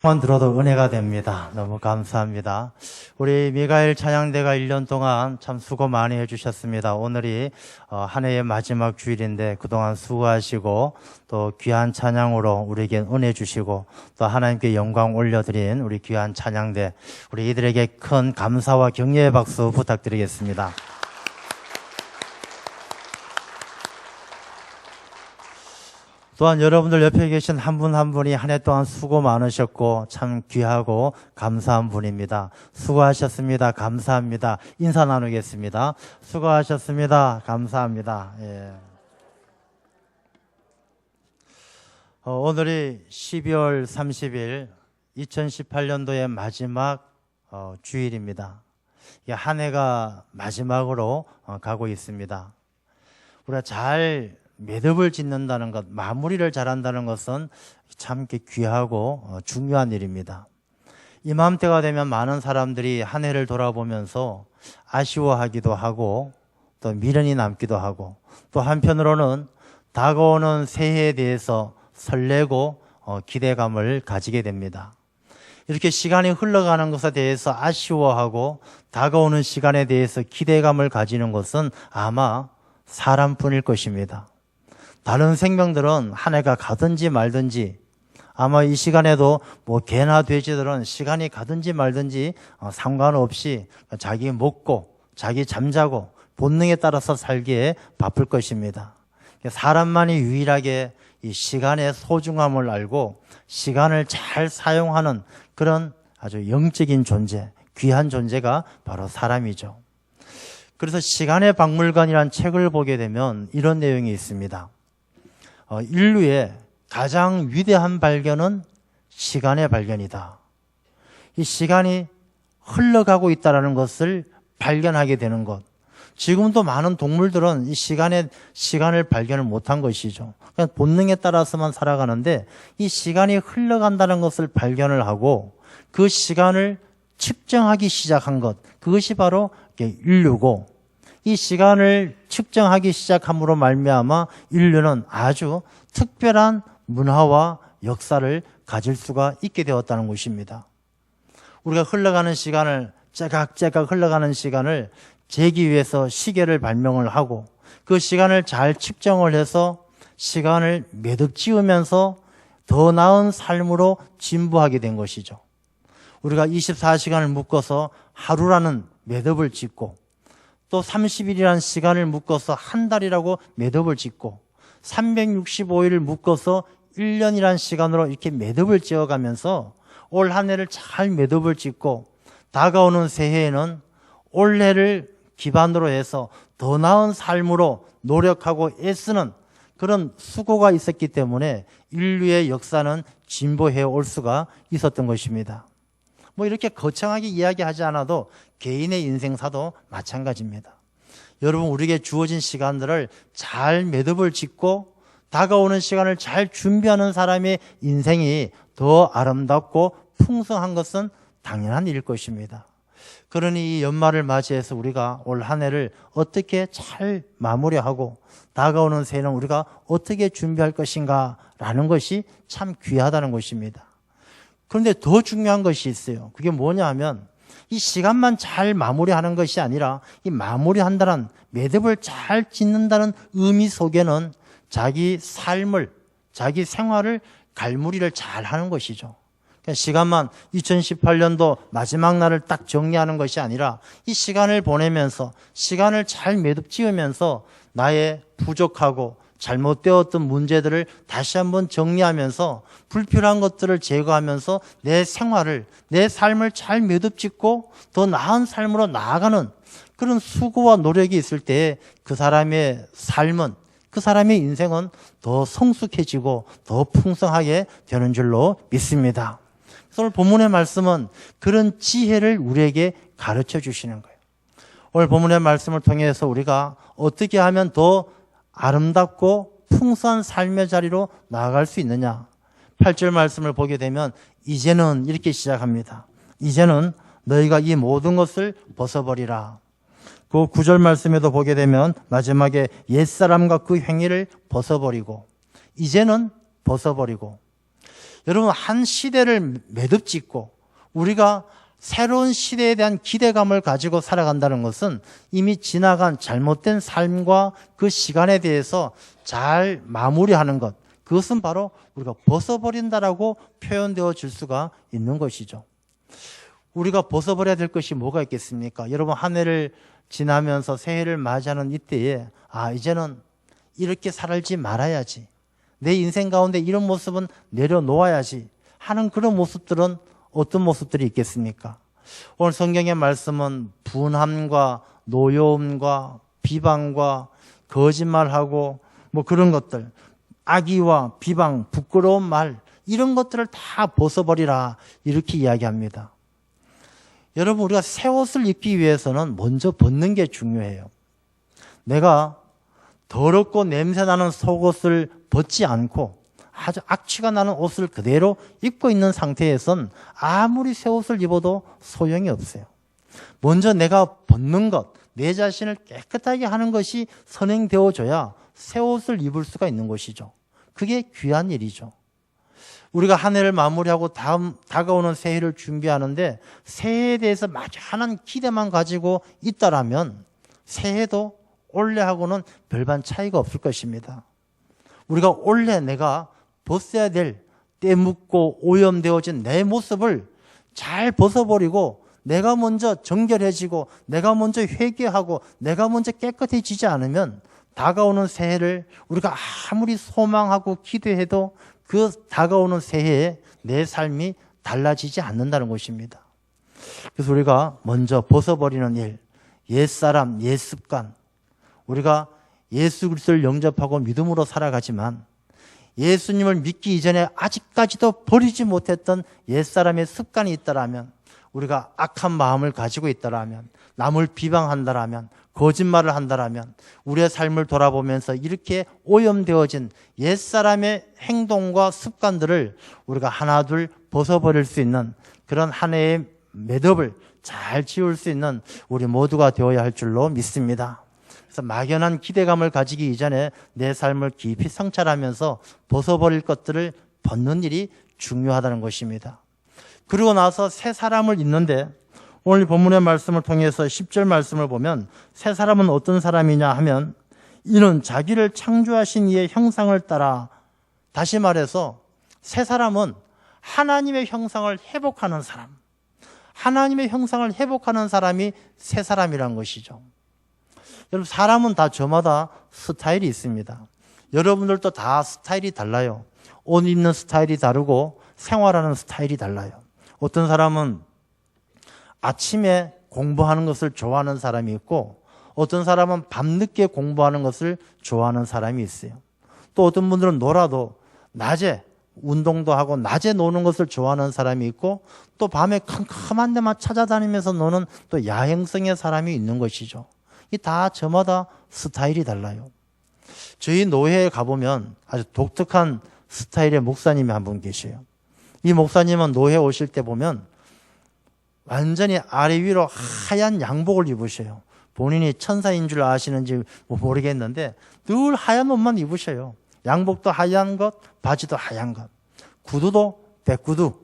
만 들어도 은혜가 됩니다. 너무 감사합니다. 우리 미가엘 찬양대가 1년 동안 참 수고 많이 해주셨습니다. 오늘이 한 해의 마지막 주일인데 그동안 수고하시고 또 귀한 찬양으로 우리에게 은혜 주시고 또 하나님께 영광 올려드린 우리 귀한 찬양대, 우리 이들에게 큰 감사와 격려의 박수 부탁드리겠습니다. 또한 여러분들 옆에 계신 한 분 한 분이 한 해 동안 수고 많으셨고 참 귀하고 감사한 분입니다. 수고하셨습니다. 감사합니다. 인사 나누겠습니다. 수고하셨습니다. 감사합니다. 예. 오늘이 12월 30일 2018년도의 마지막 주일입니다. 한 해가 마지막으로 가고 있습니다. 우리가 잘 매듭을 짓는다는 것, 마무리를 잘한다는 것은 참 귀하고 중요한 일입니다. 이맘때가 되면 많은 사람들이 한 해를 돌아보면서 아쉬워하기도 하고 또 미련이 남기도 하고 또 한편으로는 다가오는 새해에 대해서 설레고 기대감을 가지게 됩니다. 이렇게 시간이 흘러가는 것에 대해서 아쉬워하고 다가오는 시간에 대해서 기대감을 가지는 것은 아마 사람뿐일 것입니다. 다른 생명들은 한 해가 가든지 말든지 아마 이 시간에도 개나 돼지들은 시간이 가든지 말든지 상관없이 자기 먹고 자기 잠자고 본능에 따라서 살기에 바쁠 것입니다. 사람만이 유일하게 이 시간의 소중함을 알고 시간을 잘 사용하는 그런 아주 영적인 존재, 귀한 존재가 바로 사람이죠. 그래서 시간의 박물관이라는 책을 보게 되면 이런 내용이 있습니다. 인류의 가장 위대한 발견은 시간의 발견이다. 이 시간이 흘러가고 있다는 것을 발견하게 되는 것. 지금도 많은 동물들은 이 시간을 발견을 못한 것이죠. 그냥 본능에 따라서만 살아가는데 이 시간이 흘러간다는 것을 발견을 하고 그 시간을 측정하기 시작한 것. 그것이 바로 인류고 이 시간을 측정하기 시작함으로 말미암아 인류는 아주 특별한 문화와 역사를 가질 수가 있게 되었다는 것입니다. 우리가 흘러가는 시간을 째깍째깍 흘러가는 시간을 재기 위해서 시계를 발명을 하고 그 시간을 잘 측정을 해서 시간을 매듭 지으면서 더 나은 삶으로 진보하게 된 것이죠. 우리가 24시간을 묶어서 하루라는 매듭을 짓고 또 30일이라는 시간을 묶어서 한 달이라고 매듭을 짓고 365일을 묶어서 1년이라는 시간으로 이렇게 매듭을 지어가면서 올 한 해를 잘 매듭을 짓고 다가오는 새해에는 올해를 기반으로 해서 더 나은 삶으로 노력하고 애쓰는 그런 수고가 있었기 때문에 인류의 역사는 진보해 올 수가 있었던 것입니다. 이렇게 거창하게 이야기하지 않아도 개인의 인생사도 마찬가지입니다. 여러분, 우리에게 주어진 시간들을 잘 매듭을 짓고 다가오는 시간을 잘 준비하는 사람의 인생이 더 아름답고 풍성한 것은 당연한 일일 것입니다. 그러니 이 연말을 맞이해서 우리가 올 한 해를 어떻게 잘 마무리하고 다가오는 새해는 우리가 어떻게 준비할 것인가 라는 것이 참 귀하다는 것입니다. 그런데 더 중요한 것이 있어요. 그게 뭐냐 하면 이 시간만 잘 마무리하는 것이 아니라 이 마무리한다는 매듭을 잘 짓는다는 의미 속에는 자기 삶을, 자기 생활을 갈무리를 잘 하는 것이죠. 그러니까 시간만 2018년도 마지막 날을 딱 정리하는 것이 아니라 이 시간을 보내면서 시간을 잘 매듭 지으면서 나의 부족하고 잘못되었던 문제들을 다시 한번 정리하면서 불필요한 것들을 제거하면서 내 생활을, 내 삶을 잘 매듭짓고 더 나은 삶으로 나아가는 그런 수고와 노력이 있을 때 그 사람의 삶은, 그 사람의 인생은 더 성숙해지고 더 풍성하게 되는 줄로 믿습니다. 그래서 오늘 본문의 말씀은 그런 지혜를 우리에게 가르쳐 주시는 거예요. 오늘 본문의 말씀을 통해서 우리가 어떻게 하면 더 아름답고 풍성한 삶의 자리로 나아갈 수 있느냐. 8절 말씀을 보게 되면 이제는 이렇게 시작합니다. 이제는 너희가 이 모든 것을 벗어버리라. 그 9절 말씀에도 보게 되면 마지막에 옛사람과 그 행위를 벗어버리고 이제는 벗어버리고 여러분, 한 시대를 매듭짓고 우리가 새로운 시대에 대한 기대감을 가지고 살아간다는 것은 이미 지나간 잘못된 삶과 그 시간에 대해서 잘 마무리하는 것, 그것은 바로 우리가 벗어버린다라고 표현되어 줄 수가 있는 것이죠. 우리가 벗어버려야 될 것이 뭐가 있겠습니까? 여러분, 한 해를 지나면서 새해를 맞이하는 이때에 이제는 이렇게 살지 말아야지, 내 인생 가운데 이런 모습은 내려놓아야지 하는 그런 모습들은 어떤 모습들이 있겠습니까? 오늘 성경의 말씀은 분함과 노여움과 비방과 거짓말하고 뭐 그런 것들, 악의와 비방, 부끄러운 말, 이런 것들을 다 벗어버리라, 이렇게 이야기합니다. 여러분, 우리가 새 옷을 입기 위해서는 먼저 벗는 게 중요해요. 내가 더럽고 냄새나는 속옷을 벗지 않고 아주 악취가 나는 옷을 그대로 입고 있는 상태에선 아무리 새 옷을 입어도 소용이 없어요. 먼저 내가 벗는 것, 내 자신을 깨끗하게 하는 것이 선행되어져야 새 옷을 입을 수가 있는 것이죠. 그게 귀한 일이죠. 우리가 한 해를 마무리하고 다가오는 새해를 준비하는데 새해에 대해서 막연한 기대만 가지고 있다라면 새해도 올해하고는 별반 차이가 없을 것입니다. 우리가 올해 내가 벗어야 될 때묻고 오염되어진 내 모습을 잘 벗어버리고 내가 먼저 정결해지고 내가 먼저 회개하고 내가 먼저 깨끗해지지 않으면 다가오는 새해를 우리가 아무리 소망하고 기대해도 그 다가오는 새해에 내 삶이 달라지지 않는다는 것입니다. 그래서 우리가 먼저 벗어버리는 일, 옛사람, 옛습관, 우리가 예수 그리스도를 영접하고 믿음으로 살아가지만 예수님을 믿기 이전에 아직까지도 버리지 못했던 옛사람의 습관이 있다라면, 우리가 악한 마음을 가지고 있다라면, 남을 비방한다라면, 거짓말을 한다라면, 우리의 삶을 돌아보면서 이렇게 오염되어진 옛사람의 행동과 습관들을 우리가 하나둘 벗어버릴 수 있는 그런 한 해의 매듭을 잘 지울 수 있는 우리 모두가 되어야 할 줄로 믿습니다. 그래서 막연한 기대감을 가지기 이전에 내 삶을 깊이 성찰하면서 벗어버릴 것들을 벗는 일이 중요하다는 것입니다. 그리고 나서 새 사람을 입는데, 오늘 본문의 말씀을 통해서 10절 말씀을 보면 새 사람은 어떤 사람이냐 하면, 이는 자기를 창조하신 이의 형상을 따라, 다시 말해서 새 사람은 하나님의 형상을 회복하는 사람, 하나님의 형상을 회복하는 사람이 새 사람이란 것이죠. 여러분, 사람은 다 저마다 스타일이 있습니다. 여러분들도 다 스타일이 달라요. 옷 입는 스타일이 다르고 생활하는 스타일이 달라요. 어떤 사람은 아침에 공부하는 것을 좋아하는 사람이 있고, 어떤 사람은 밤늦게 공부하는 것을 좋아하는 사람이 있어요. 또 어떤 분들은 놀아도 낮에 운동도 하고 낮에 노는 것을 좋아하는 사람이 있고, 또 밤에 컴컴한 데만 찾아다니면서 노는 또 야행성의 사람이 있는 것이죠. 이 다 저마다 스타일이 달라요. 저희 노회에 가보면 아주 독특한 스타일의 목사님이 한 분 계셔요. 이 목사님은 노회 오실 때 보면 완전히 아래 위로 하얀 양복을 입으셔요. 본인이 천사인 줄 아시는지 모르겠는데 늘 하얀 옷만 입으셔요. 양복도 하얀 것, 바지도 하얀 것, 구두도 백구두,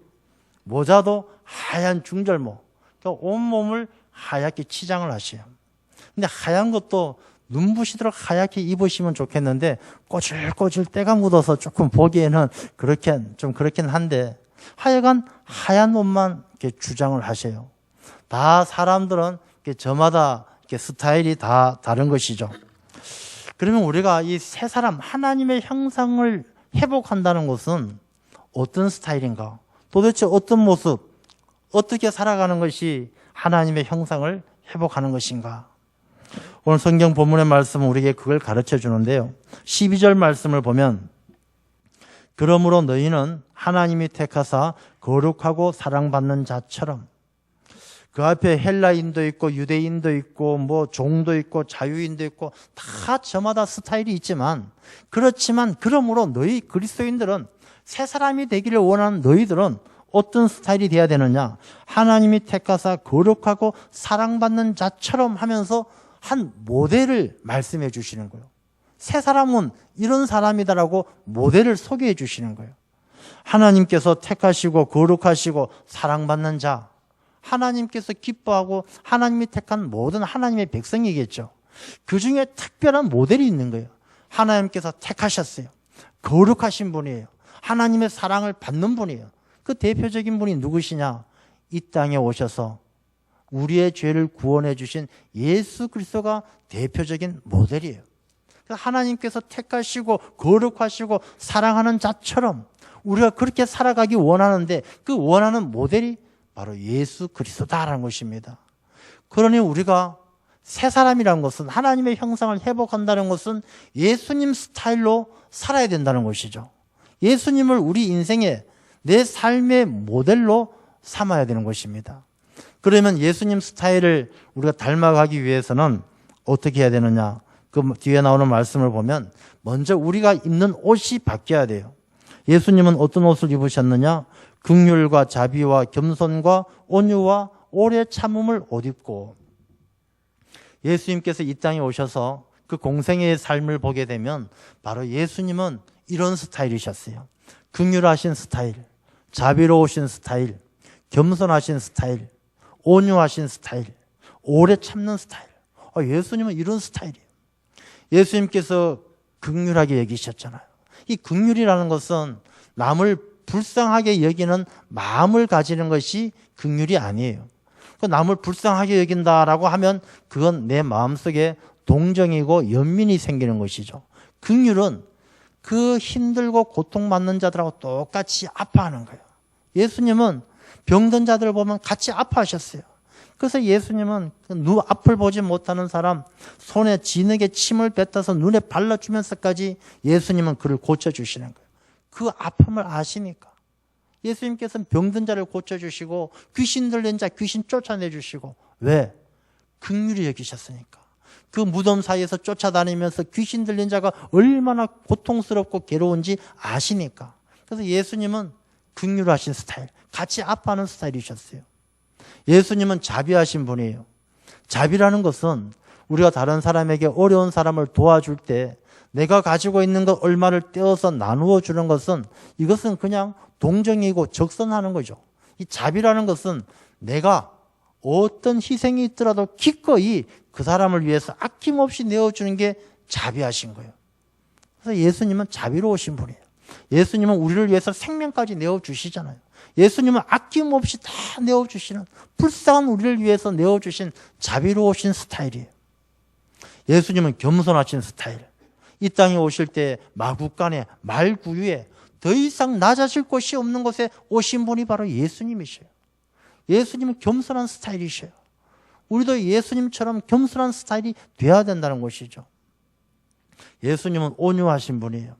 모자도 하얀 중절모, 그러니까 온몸을 하얗게 치장을 하셔요. 근데 하얀 것도 눈부시도록 하얗게 입으시면 좋겠는데 꼬질꼬질 때가 묻어서 조금 보기에는 그렇긴 한데 하여간 하얀 옷만 이렇게 주장을 하세요. 다 사람들은 저마다 이렇게 스타일이 다 다른 것이죠. 그러면 우리가 이 새 사람, 하나님의 형상을 회복한다는 것은 어떤 스타일인가? 도대체 어떤 모습, 어떻게 살아가는 것이 하나님의 형상을 회복하는 것인가? 오늘 성경 본문의 말씀은 우리에게 그걸 가르쳐 주는데요. 12절 말씀을 보면, 그러므로 너희는 하나님이 택하사 거룩하고 사랑받는 자처럼, 그 앞에 헬라인도 있고 유대인도 있고 뭐 종도 있고 자유인도 있고 다 저마다 스타일이 있지만, 그렇지만 그러므로 너희 그리스도인들은, 새 사람이 되기를 원하는 너희들은 어떤 스타일이 돼야 되느냐? 하나님이 택하사 거룩하고 사랑받는 자처럼 하면서 한 모델을 말씀해 주시는 거예요. 새 사람은 이런 사람이다라고 모델을 소개해 주시는 거예요. 하나님께서 택하시고 거룩하시고 사랑받는 자, 하나님께서 기뻐하고 하나님이 택한 모든 하나님의 백성이겠죠. 그 중에 특별한 모델이 있는 거예요. 하나님께서 택하셨어요. 거룩하신 분이에요. 하나님의 사랑을 받는 분이에요. 그 대표적인 분이 누구시냐? 이 땅에 오셔서 우리의 죄를 구원해 주신 예수 그리스도가 대표적인 모델이에요. 하나님께서 택하시고 거룩하시고 사랑하는 자처럼 우리가 그렇게 살아가기 원하는데 그 원하는 모델이 바로 예수 그리스도다라는 것입니다. 그러니 우리가 새 사람이라는 것은, 하나님의 형상을 회복한다는 것은 예수님 스타일로 살아야 된다는 것이죠. 예수님을 우리 인생의, 내 삶의 모델로 삼아야 되는 것입니다. 그러면 예수님 스타일을 우리가 닮아가기 위해서는 어떻게 해야 되느냐? 그 뒤에 나오는 말씀을 보면 먼저 우리가 입는 옷이 바뀌어야 돼요. 예수님은 어떤 옷을 입으셨느냐? 긍휼과 자비와 겸손과 온유와 오래 참음을 옷 입고, 예수님께서 이 땅에 오셔서 그 공생애의 삶을 보게 되면 바로 예수님은 이런 스타일이셨어요. 긍휼하신 스타일, 자비로우신 스타일, 겸손하신 스타일, 온유하신 스타일, 오래 참는 스타일. 예수님은 이런 스타일이에요. 예수님께서 긍휼하게 여기셨잖아요. 이 긍휼이라는 것은 남을 불쌍하게 여기는 마음을 가지는 것이 긍휼이 아니에요. 남을 불쌍하게 여긴다라고 하면 그건 내 마음속에 동정이고 연민이 생기는 것이죠. 긍휼은 그 힘들고 고통받는 자들하고 똑같이 아파하는 거예요. 예수님은 병든 자들을 보면 같이 아파하셨어요. 그래서 예수님은 눈 앞을 보지 못하는 사람 손에 진흙에 침을 뱉어서 눈에 발라주면서까지 예수님은 그를 고쳐주시는 거예요. 그 아픔을 아시니까. 예수님께서는 병든 자를 고쳐주시고 귀신 들린 자 귀신 쫓아내주시고, 왜? 긍휼히 여기셨으니까. 그 무덤 사이에서 쫓아다니면서 귀신 들린 자가 얼마나 고통스럽고 괴로운지 아시니까. 그래서 예수님은 긍휼하신 스타일, 같이 아파하는 스타일이셨어요. 예수님은 자비하신 분이에요. 자비라는 것은 우리가 다른 사람에게 어려운 사람을 도와줄 때 내가 가지고 있는 것 얼마를 떼어서 나누어 주는 것은, 이것은 그냥 동정이고 적선하는 거죠. 이 자비라는 것은 내가 어떤 희생이 있더라도 기꺼이 그 사람을 위해서 아낌없이 내어주는 게 자비하신 거예요. 그래서 예수님은 자비로우신 분이에요. 예수님은 우리를 위해서 생명까지 내어주시잖아요. 예수님은 아낌없이 다 내어주시는, 불쌍한 우리를 위해서 내어주신 자비로우신 스타일이에요. 예수님은 겸손하신 스타일. 이 땅에 오실 때 마구간에 말구유에 더 이상 낮아질 곳이 없는 곳에 오신 분이 바로 예수님이셔요. 예수님은 겸손한 스타일이셔요. 우리도 예수님처럼 겸손한 스타일이 돼야 된다는 것이죠. 예수님은 온유하신 분이에요.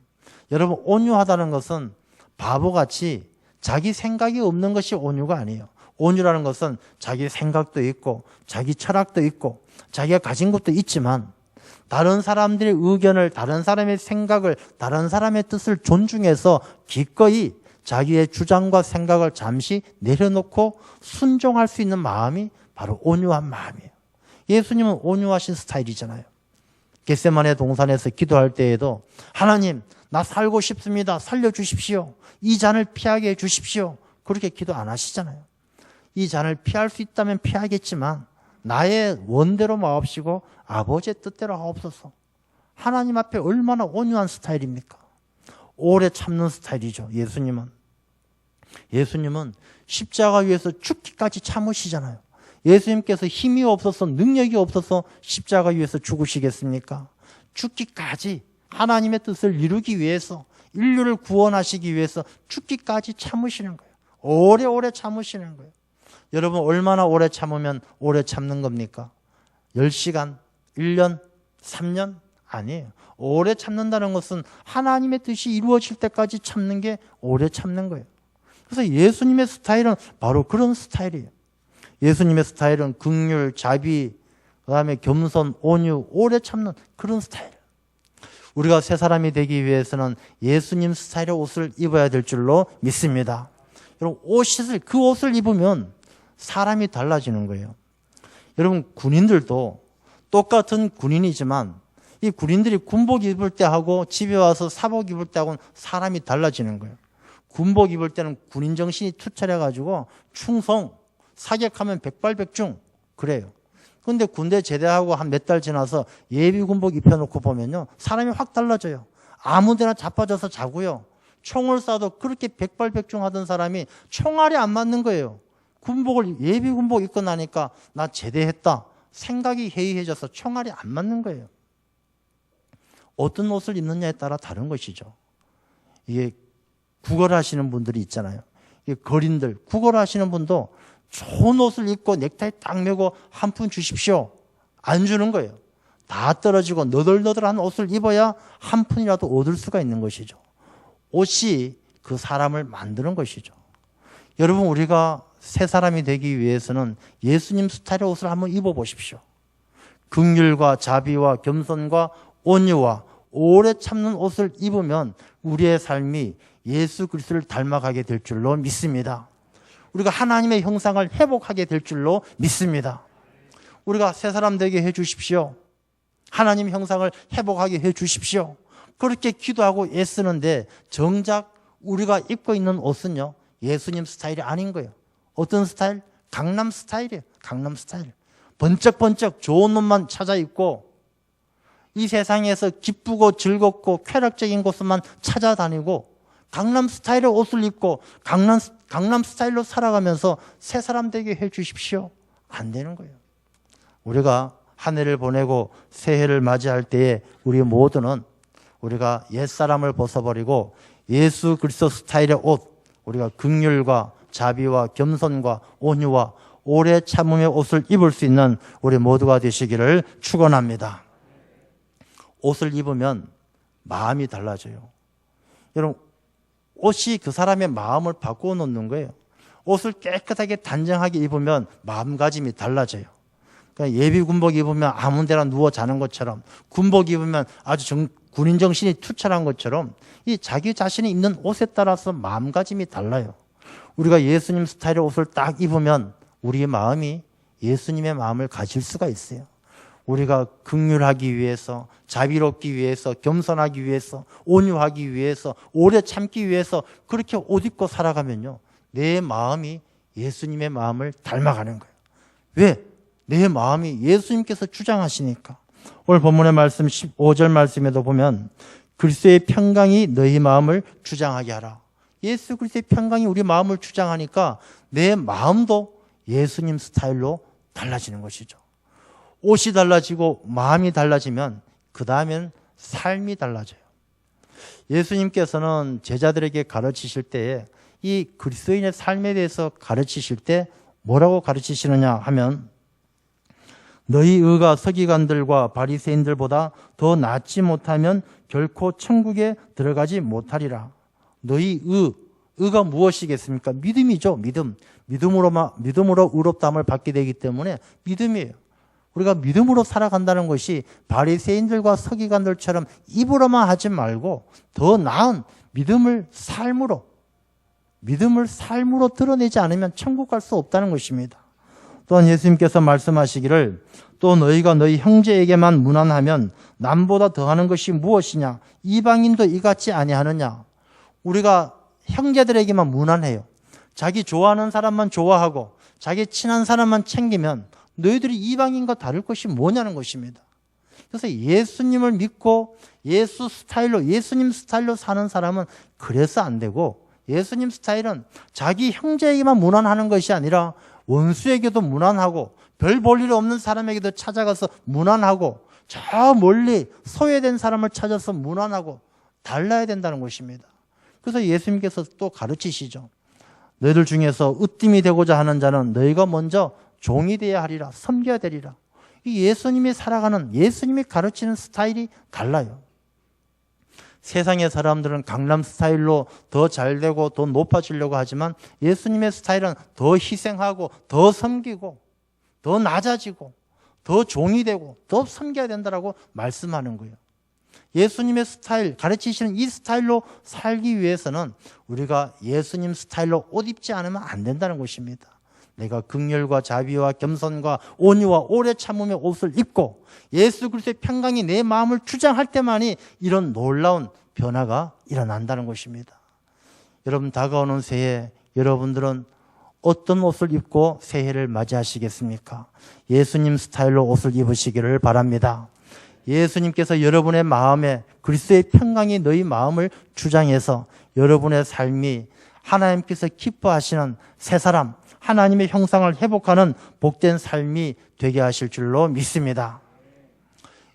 여러분, 온유하다는 것은 바보같이 자기 생각이 없는 것이 온유가 아니에요. 온유라는 것은 자기 생각도 있고 자기 철학도 있고 자기가 가진 것도 있지만 다른 사람들의 의견을, 다른 사람의 생각을, 다른 사람의 뜻을 존중해서 기꺼이 자기의 주장과 생각을 잠시 내려놓고 순종할 수 있는 마음이 바로 온유한 마음이에요. 예수님은 온유하신 스타일이잖아요. 겟세마네 동산에서 기도할 때에도 하나님, 나 살고 싶습니다. 살려주십시오. 이 잔을 피하게 해주십시오. 그렇게 기도 안 하시잖아요. 이 잔을 피할 수 있다면 피하겠지만 나의 원대로 마옵시고 아버지의 뜻대로 하옵소서. 하나님 앞에 얼마나 온유한 스타일입니까? 오래 참는 스타일이죠. 예수님은 십자가 위에서 죽기까지 참으시잖아요. 예수님께서 힘이 없어서, 능력이 없어서 십자가 위에서 죽으시겠습니까? 죽기까지 하나님의 뜻을 이루기 위해서, 인류를 구원하시기 위해서 죽기까지 참으시는 거예요. 오래오래 참으시는 거예요. 여러분, 얼마나 오래 참으면 오래 참는 겁니까? 10시간, 1년, 3년? 아니에요. 오래 참는다는 것은 하나님의 뜻이 이루어질 때까지 참는 게 오래 참는 거예요. 그래서 예수님의 스타일은 바로 그런 스타일이에요. 예수님의 스타일은 긍휼, 자비, 그다음에 겸손, 온유, 오래 참는 그런 스타일. 우리가 새 사람이 되기 위해서는 예수님 스타일의 옷을 입어야 될 줄로 믿습니다. 여러분, 그 옷을 입으면 사람이 달라지는 거예요. 여러분, 군인들도 똑같은 군인이지만 이 군인들이 군복 입을 때 하고 집에 와서 사복 입을 때 하고는 사람이 달라지는 거예요. 군복 입을 때는 군인 정신이 투철해가지고 충성, 사격하면 백발백중 그래요. 근데 군대 제대하고 한 몇 달 지나서 예비 군복 입혀놓고 보면요, 사람이 확 달라져요. 아무데나 자빠져서 자고요. 총을 쏴도 그렇게 백발백중하던 사람이 총알이 안 맞는 거예요. 예비 군복 입고 나니까 나 제대했다 생각이 해이해져서 총알이 안 맞는 거예요. 어떤 옷을 입느냐에 따라 다른 것이죠. 이게 구걸하시는 분들이 있잖아요. 이게 거린들 구걸하시는 분도 좋은 옷을 입고 넥타이 딱 매고 한 푼 주십시오 안 주는 거예요. 다 떨어지고 너덜너덜한 옷을 입어야 한 푼이라도 얻을 수가 있는 것이죠. 옷이 그 사람을 만드는 것이죠. 여러분, 우리가 새 사람이 되기 위해서는 예수님 스타일의 옷을 한번 입어보십시오. 긍휼과 자비와 겸손과 온유와 오래 참는 옷을 입으면 우리의 삶이 예수 그리스도를 닮아가게 될 줄로 믿습니다. 우리가 하나님의 형상을 회복하게 될 줄로 믿습니다. 우리가 새 사람 되게 해 주십시오. 하나님 형상을 회복하게 해 주십시오. 그렇게 기도하고 애쓰는데 정작 우리가 입고 있는 옷은요, 예수님 스타일이 아닌 거예요. 어떤 스타일? 강남 스타일이에요. 강남 스타일. 번쩍번쩍 좋은 옷만 찾아 입고 이 세상에서 기쁘고 즐겁고 쾌락적인 곳만 찾아다니고 강남 스타일의 옷을 입고 강남 스타일로 살아가면서 새 사람 되게 해 주십시오. 안 되는 거예요. 우리가 한 해를 보내고 새해를 맞이할 때에 우리 모두는 우리가 옛사람을 벗어버리고 예수 그리스도 스타일의 옷, 우리가 긍휼과 자비와 겸손과 온유와 오래 참음의 옷을 입을 수 있는 우리 모두가 되시기를 축원합니다. 옷을 입으면 마음이 달라져요. 여러분, 옷이 그 사람의 마음을 바꾸어 놓는 거예요. 옷을 깨끗하게 단정하게 입으면 마음가짐이 달라져요. 그러니까 예비 군복 입으면 아무 데나 누워 자는 것처럼, 군복 입으면 아주 군인 정신이 투철한 것처럼 이 자기 자신이 입는 옷에 따라서 마음가짐이 달라요. 우리가 예수님 스타일의 옷을 딱 입으면 우리의 마음이 예수님의 마음을 가질 수가 있어요. 우리가 긍휼하기 위해서, 자비롭기 위해서, 겸손하기 위해서, 온유하기 위해서, 오래 참기 위해서 그렇게 옷 입고 살아가면요, 내 마음이 예수님의 마음을 닮아가는 거예요. 왜? 내 마음이 예수님께서 주장하시니까. 오늘 본문의 말씀 15절 말씀에도 보면 그리스도의 평강이 너희 마음을 주장하게 하라. 예수 그리스도의 평강이 우리 마음을 주장하니까 내 마음도 예수님 스타일로 달라지는 것이죠. 옷이 달라지고 마음이 달라지면 그 다음엔 삶이 달라져요. 예수님께서는 제자들에게 가르치실 때에 이 그리스도인의 삶에 대해서 가르치실 때 뭐라고 가르치시느냐 하면 너희 의가 서기관들과 바리새인들보다 더 낫지 못하면 결코 천국에 들어가지 못하리라. 너희 의가 무엇이겠습니까? 믿음이죠. 믿음으로 의롭다함을 받게 되기 때문에 믿음이에요. 우리가 믿음으로 살아간다는 것이 바리새인들과 서기관들처럼 입으로만 하지 말고 더 나은 믿음을 삶으로 드러내지 않으면 천국 갈 수 없다는 것입니다. 또한 예수님께서 말씀하시기를 또 너희가 너희 형제에게만 무난하면 남보다 더하는 것이 무엇이냐? 이방인도 이같이 아니하느냐? 우리가 형제들에게만 무난해요. 자기 좋아하는 사람만 좋아하고 자기 친한 사람만 챙기면 너희들이 이방인과 다를 것이 뭐냐는 것입니다. 그래서 예수님을 믿고 예수님 스타일로 사는 사람은 그래서 안 되고, 예수님 스타일은 자기 형제에게만 무난하는 것이 아니라 원수에게도 무난하고 별 볼 일 없는 사람에게도 찾아가서 무난하고 저 멀리 소외된 사람을 찾아서 무난하고 달라야 된다는 것입니다. 그래서 예수님께서 또 가르치시죠. 너희들 중에서 으뜸이 되고자 하는 자는 너희가 먼저 종이 되어야 하리라. 섬겨야 되리라. 이 예수님이 살아가는, 예수님이 가르치는 스타일이 달라요. 세상의 사람들은 강남 스타일로 더 잘되고 더 높아지려고 하지만 예수님의 스타일은 더 희생하고 더 섬기고 더 낮아지고 더 종이 되고 더 섬겨야 된다라고 말씀하는 거예요. 예수님의 스타일, 가르치시는 이 스타일로 살기 위해서는 우리가 예수님 스타일로 옷 입지 않으면 안 된다는 것입니다. 내가 긍휼과 자비와 겸손과 온유와 오래 참음의 옷을 입고 예수 그리스도의 평강이 내 마음을 주장할 때만이 이런 놀라운 변화가 일어난다는 것입니다. 여러분, 다가오는 새해 여러분들은 어떤 옷을 입고 새해를 맞이하시겠습니까? 예수님 스타일로 옷을 입으시기를 바랍니다. 예수님께서 여러분의 마음에 그리스도의 평강이 너희 마음을 주장해서 여러분의 삶이 하나님께서 기뻐하시는 새 사람, 하나님의 형상을 회복하는 복된 삶이 되게 하실 줄로 믿습니다.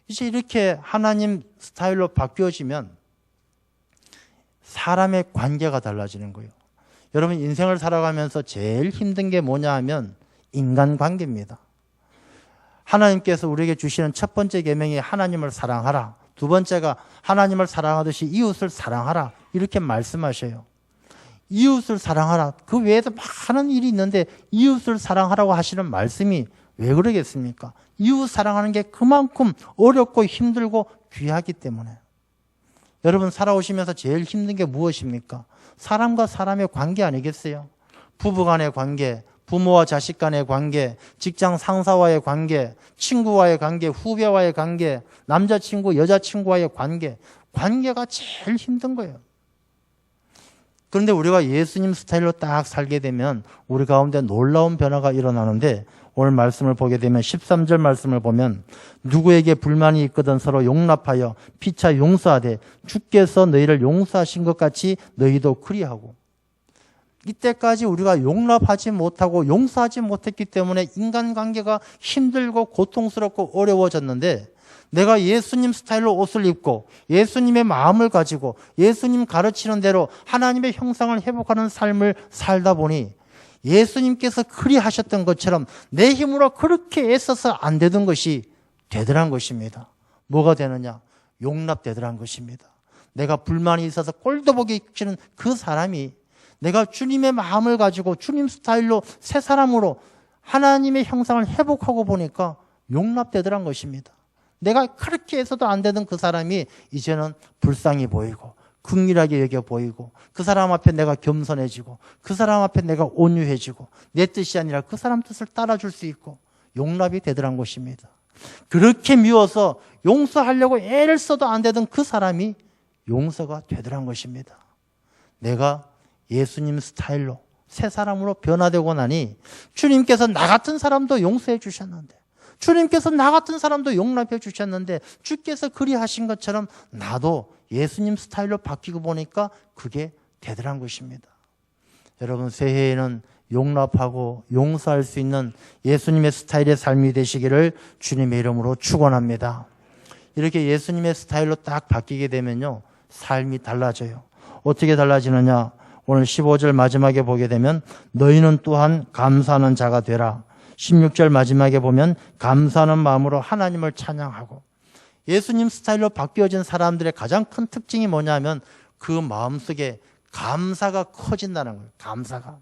이제 이렇게 하나님 스타일로 바뀌어지면 사람의 관계가 달라지는 거예요. 여러분, 인생을 살아가면서 제일 힘든 게 뭐냐 하면 인간관계입니다. 하나님께서 우리에게 주시는 첫 번째 계명이 하나님을 사랑하라. 두 번째가 하나님을 사랑하듯이 이웃을 사랑하라. 이렇게 말씀하셔요. 이웃을 사랑하라. 그 외에도 많은 일이 있는데 이웃을 사랑하라고 하시는 말씀이 왜 그러겠습니까? 이웃 사랑하는 게 그만큼 어렵고 힘들고 귀하기 때문에. 여러분, 살아오시면서 제일 힘든 게 무엇입니까? 사람과 사람의 관계 아니겠어요? 부부 간의 관계, 부모와 자식 간의 관계, 직장 상사와의 관계, 친구와의 관계, 후배와의 관계, 남자친구, 여자친구와의 관계, 관계가 제일 힘든 거예요. 그런데 우리가 예수님 스타일로 딱 살게 되면 우리 가운데 놀라운 변화가 일어나는데, 오늘 말씀을 보게 되면 13절 말씀을 보면 누구에게 불만이 있거든 서로 용납하여 피차 용서하되 주께서 너희를 용서하신 것 같이 너희도 그리하고. 이때까지 우리가 용납하지 못하고 용서하지 못했기 때문에 인간관계가 힘들고 고통스럽고 어려워졌는데, 내가 예수님 스타일로 옷을 입고 예수님의 마음을 가지고 예수님 가르치는 대로 하나님의 형상을 회복하는 삶을 살다 보니 예수님께서 그리하셨던 것처럼 내 힘으로 그렇게 애써서 안 되던 것이 되더란 것입니다. 뭐가 되느냐? 용납되더란 것입니다. 내가 불만이 있어서 꼴도 보기 싫은 그 사람이 내가 주님의 마음을 가지고 주님 스타일로 새 사람으로 하나님의 형상을 회복하고 보니까 용납되더란 것입니다. 내가 그렇게 해서도 안 되던 그 사람이 이제는 불쌍히 보이고 긍휼하게 여겨 보이고, 그 사람 앞에 내가 겸손해지고, 그 사람 앞에 내가 온유해지고, 내 뜻이 아니라 그 사람 뜻을 따라줄 수 있고 용납이 되더란 것입니다. 그렇게 미워서 용서하려고 애를 써도 안 되던 그 사람이 용서가 되더란 것입니다. 내가 예수님 스타일로 새 사람으로 변화되고 나니 주님께서 나 같은 사람도 용서해 주셨는데, 주님께서 나 같은 사람도 용납해 주셨는데, 주께서 그리하신 것처럼 나도 예수님 스타일로 바뀌고 보니까 그게 되더란 것입니다. 여러분, 새해에는 용납하고 용서할 수 있는 예수님의 스타일의 삶이 되시기를 주님의 이름으로 축원합니다. 이렇게 예수님의 스타일로 딱 바뀌게 되면요, 삶이 달라져요. 어떻게 달라지느냐? 오늘 15절 마지막에 보게 되면 너희는 또한 감사하는 자가 되라. 16절 마지막에 보면 감사하는 마음으로 하나님을 찬양하고. 예수님 스타일로 바뀌어진 사람들의 가장 큰 특징이 뭐냐면 그 마음속에 감사가 커진다는 거예요. 감사가.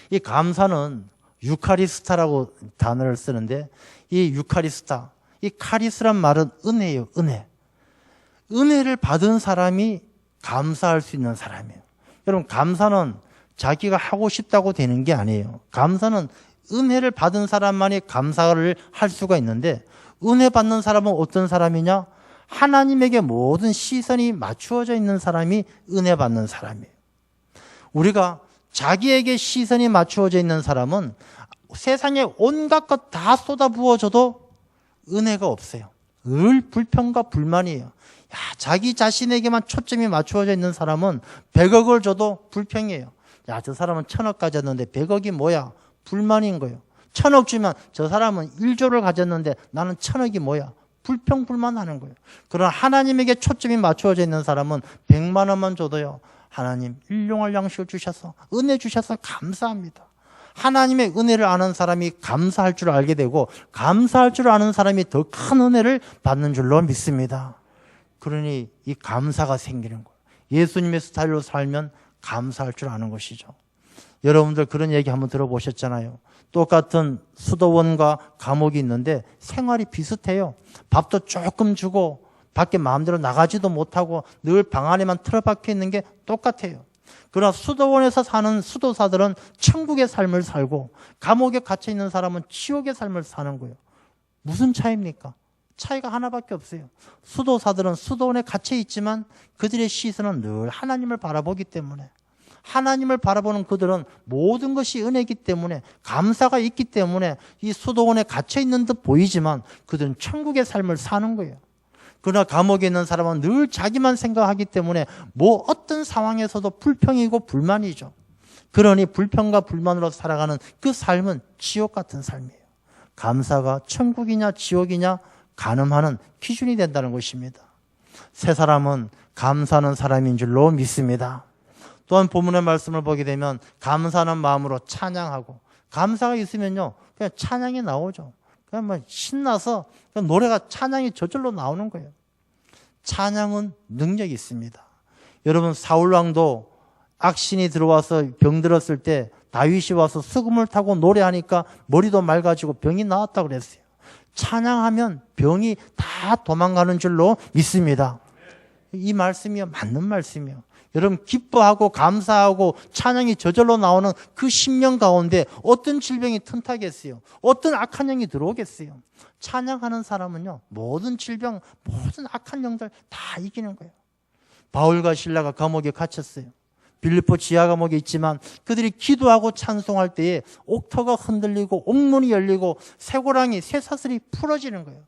이 감사는 유카리스타라고 단어를 쓰는데, 이 유카리스타, 이 카리스란 말은 은혜예요. 은혜. 은혜를 받은 사람이 감사할 수 있는 사람이에요. 여러분, 감사는 자기가 하고 싶다고 되는 게 아니에요. 감사는 은혜를 받은 사람만이 감사를 할 수가 있는데, 은혜 받는 사람은 어떤 사람이냐? 하나님에게 모든 시선이 맞추어져 있는 사람이 은혜 받는 사람이에요. 우리가 자기에게 시선이 맞추어져 있는 사람은 세상에 온갖 것 다 쏟아부어줘도 은혜가 없어요. 늘 불평과 불만이에요. 자기 자신에게만 초점이 맞추어져 있는 사람은 100억을 줘도 불평이에요. 저 사람은 1000억 가졌는데 100억이 뭐야? 불만인 거예요. 1000억 주면 저 사람은 1조를 가졌는데 나는 1000억이 뭐야? 불평불만하는 거예요. 그러나 하나님에게 초점이 맞추어져 있는 사람은 100만 원만 줘도요, 하나님 일용할 양식을 주셔서 은혜 주셔서 감사합니다. 하나님의 은혜를 아는 사람이 감사할 줄 알게 되고, 감사할 줄 아는 사람이 더 큰 은혜를 받는 줄로 믿습니다. 그러니 이 감사가 생기는 거예요. 예수님의 스타일로 살면 감사할 줄 아는 것이죠. 여러분들 그런 얘기 한번 들어보셨잖아요. 똑같은 수도원과 감옥이 있는데 생활이 비슷해요. 밥도 조금 주고 밖에 마음대로 나가지도 못하고 늘 방 안에만 틀어박혀 있는 게 똑같아요. 그러나 수도원에서 사는 수도사들은 천국의 삶을 살고, 감옥에 갇혀 있는 사람은 지옥의 삶을 사는 거예요. 무슨 차이입니까? 차이가 하나밖에 없어요. 수도사들은 수도원에 갇혀 있지만 그들의 시선은 늘 하나님을 바라보기 때문에 하나님을 바라보는 그들은 모든 것이 은혜이기 때문에, 감사가 있기 때문에 이 수도원에 갇혀 있는 듯 보이지만 그들은 천국의 삶을 사는 거예요. 그러나 감옥에 있는 사람은 늘 자기만 생각하기 때문에 뭐 어떤 상황에서도 불평이고 불만이죠. 그러니 불평과 불만으로 살아가는 그 삶은 지옥 같은 삶이에요. 감사가 천국이냐 지옥이냐 가늠하는 기준이 된다는 것입니다. 세 사람은 감사하는 사람인 줄로 믿습니다. 또한 본문의 말씀을 보게 되면 감사하는 마음으로 찬양하고, 감사가 있으면요 그냥 찬양이 나오죠. 그냥 뭐 신나서 그냥 노래가, 찬양이 저절로 나오는 거예요. 찬양은 능력이 있습니다. 여러분, 사울왕도 악신이 들어와서 병들었을 때 다윗이 와서 수금을 타고 노래하니까 머리도 맑아지고 병이 나았다고 그랬어요. 찬양하면 병이 다 도망가는 줄로 믿습니다. 이 말씀이요, 맞는 말씀이요. 여러분, 기뻐하고 감사하고 찬양이 저절로 나오는 그 심령 가운데 어떤 질병이 틈타겠어요? 어떤 악한 영이 들어오겠어요? 찬양하는 사람은요, 모든 질병, 모든 악한 영들 다 이기는 거예요. 바울과 실라가 감옥에 갇혔어요. 빌립보 지하 감옥에 있지만 그들이 기도하고 찬송할 때에 옥터가 흔들리고 옥문이 열리고 쇠고랑이, 쇠사슬이 풀어지는 거예요.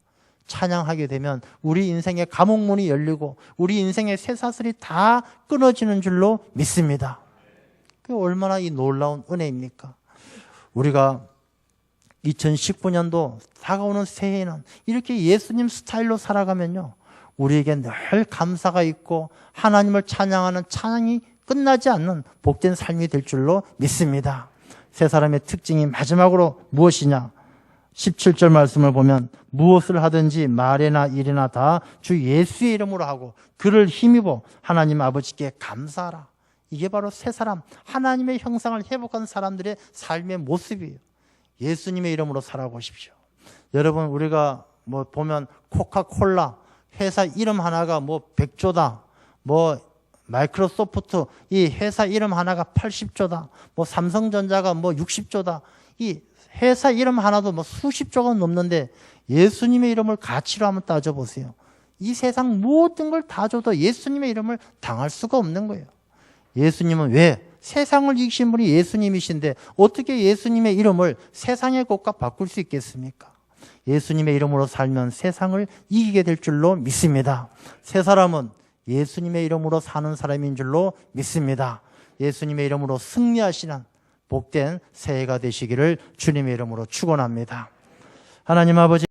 찬양하게 되면 우리 인생의 감옥문이 열리고 우리 인생의 쇠사슬이 다 끊어지는 줄로 믿습니다. 그게 얼마나 이 놀라운 은혜입니까? 우리가 2019년도 다가오는 새해에는 이렇게 예수님 스타일로 살아가면요, 우리에게 늘 감사가 있고 하나님을 찬양하는 찬양이 끝나지 않는 복된 삶이 될 줄로 믿습니다. 세 사람의 특징이 마지막으로 무엇이냐? 17절 말씀을 보면 무엇을 하든지 말이나 일이나 다 주 예수의 이름으로 하고 그를 힘입어 하나님 아버지께 감사하라. 이게 바로 세 사람, 하나님의 형상을 회복한 사람들의 삶의 모습이에요. 예수님의 이름으로 살아보십시오. 여러분, 우리가 뭐 보면 코카콜라 회사 이름 하나가 뭐 100조다, 뭐 마이크로소프트 이 회사 이름 하나가 80조다, 뭐 삼성전자가 뭐 60조다. 이 회사 이름 하나도 뭐 수십조가 넘는데 예수님의 이름을 가치로 한번 따져보세요. 이 세상 모든 걸 다 줘도 예수님의 이름을 당할 수가 없는 거예요. 예수님은 왜? 세상을 이기신 분이 예수님이신데 어떻게 예수님의 이름을 세상의 것과 바꿀 수 있겠습니까? 예수님의 이름으로 살면 세상을 이기게 될 줄로 믿습니다. 세 사람은 예수님의 이름으로 사는 사람인 줄로 믿습니다. 예수님의 이름으로 승리하시는 복된 새해가 되시기를 주님의 이름으로 축원합니다. 하나님 아버지,